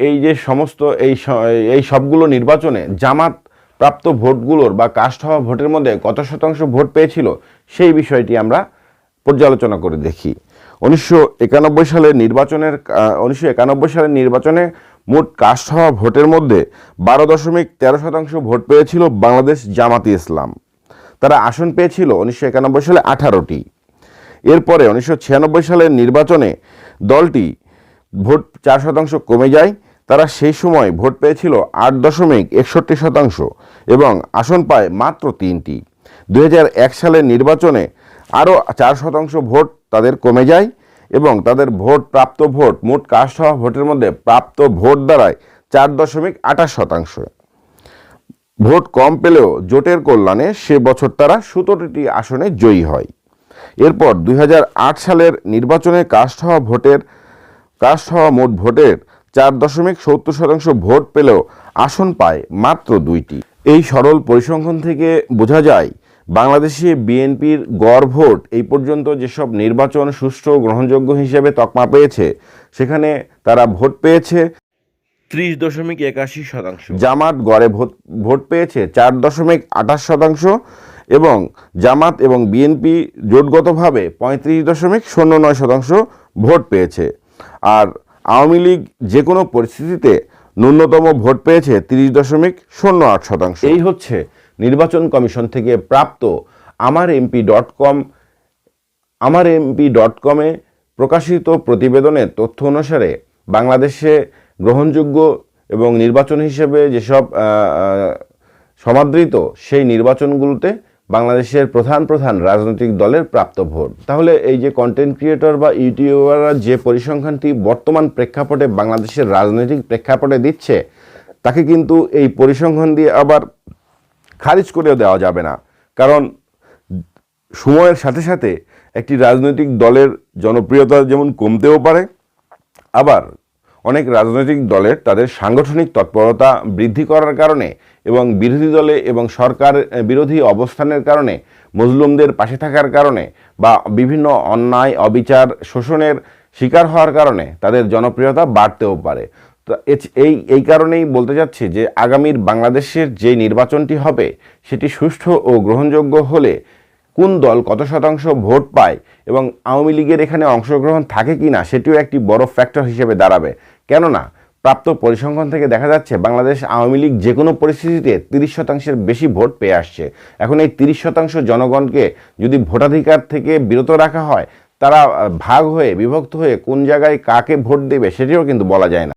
এই যে সমস্ত এই সবগুলো নির্বাচনে জামাত প্রাপ্ত ভোটগুলোর বা কাস্ট হওয়া ভোটের মধ্যে কত শতাংশ ভোট পেয়েছিল সেই বিষয়টি আমরা পর্যালোচনা করে দেখি। 1991 সালের নির্বাচনে মোট কাস্ট হওয়া ভোটের মধ্যে 12.13% ভোট পেয়েছিল বাংলাদেশ জামাতি ইসলাম। তারা আসন পেয়েছিল 1991 সালে 18টি। এরপরে 1996 সালের নির্বাচনে দলটি ভোট 4% কমে যায়। তারা সেই সময় ভোট পেয়েছিল 8.61% এবং আসন পায় মাত্র 3টি। 2001 সালের নির্বাচনে আরও 4% ভোট তাদের কমে যায় এবং তাদের প্রাপ্ত ভোট মোট কাস্ট হওয়া ভোটের মধ্যে প্রাপ্ত ভোট দাঁড়ায় 4.28%। ভোট কম পেলেও জোটের কল্যাণে সে বছর তারা 17টি আসনে জয়ী হয়। এরপর 2008 সালের নির্বাচনে কাস্ট হওয়া মোট ভোটের 4.70% ভোট পেলেও আসন পায় মাত্র 2টি। এই সরল পরিসংখ্যান থেকে বোঝা যায় বাংলাদেশে বিএনপির গড় ভোট এই পর্যন্ত যেসব নির্বাচন সুষ্ঠু গ্রহণযোগ্য হিসেবে তকমা পেয়েছে সেখানে তারা ভোট পেয়েছে 30.81%। জামাত গড়ে ভোট পেয়েছে 4.28% এবং জামাত এবং বিএনপি জোটগতভাবে 35.09% ভোট পেয়েছে। আর আওয়ামী লীগ যে কোনো পরিস্থিতিতে ন্যূনতম ভোট পেয়েছে 30.08%। এই হচ্ছে নির্বাচন কমিশন থেকে প্রাপ্ত আমারএমপি.com-এ প্রকাশিত প্রতিবেদনের তথ্য অনুসারে বাংলাদেশে গ্রহণযোগ্য এবং নির্বাচন হিসেবে যেসব সমাদৃত সেই নির্বাচনগুলোতে বাংলাদেশের প্রধান রাজনৈতিক দলের প্রাপ্ত ভোট। তাহলে এই যে কন্টেন্ট ক্রিয়েটর বা ইউটিউবাররা যে পরিসংখ্যানটি বর্তমান প্রেক্ষাপটে বাংলাদেশের রাজনৈতিক প্রেক্ষাপটে দিচ্ছে তাকে কিন্তু এই পরিসংখ্যান দিয়ে আবার খারিজ করেও দেওয়া যাবে না, কারণ সময়ের সাথে সাথে একটি রাজনৈতিক দলের জনপ্রিয়তা যেমন কমতেও পারে, আবার অনেক রাজনৈতিক দলের তাদের সাংগঠনিক তৎপরতা বৃদ্ধি করার কারণে এবং বিরোধী দলে এবং সরকার বিরোধী অবস্থানের কারণে মজলুমদের পাশে থাকার কারণে বা বিভিন্ন অন্যায় অবিচার শোষণের শিকার হওয়ার কারণে তাদের জনপ্রিয়তা বাড়তেও পারে। তো এই কারণেই বলতে চাচ্ছি যে আগামীর বাংলাদেশের যে নির্বাচনটি হবে সেটি সুষ্ঠু ও গ্রহণযোগ্য হলে কোন দল কত শতাংশ ভোট পায় এবং আওয়ামী লীগের এখানে অংশগ্রহণ থাকে কি না সেটিও একটি বড় ফ্যাক্টর হিসেবে দাঁড়াবে। কেননা প্রাপ্ত পরিসংখ্যান থেকে দেখা যাচ্ছে বাংলাদেশ আওয়ামী লীগ যে কোনো পরিস্থিতিতে 30%-এর বেশি ভোট পেয়ে আসছে। এখন এই 30% জনগণকে যদি ভোটাধিকার থেকে বিরত রাখা হয়, তারা বিভক্ত হয়ে কোন জায়গায় কাকে ভোট দেবে সেটিও কিন্তু বলা যায় না।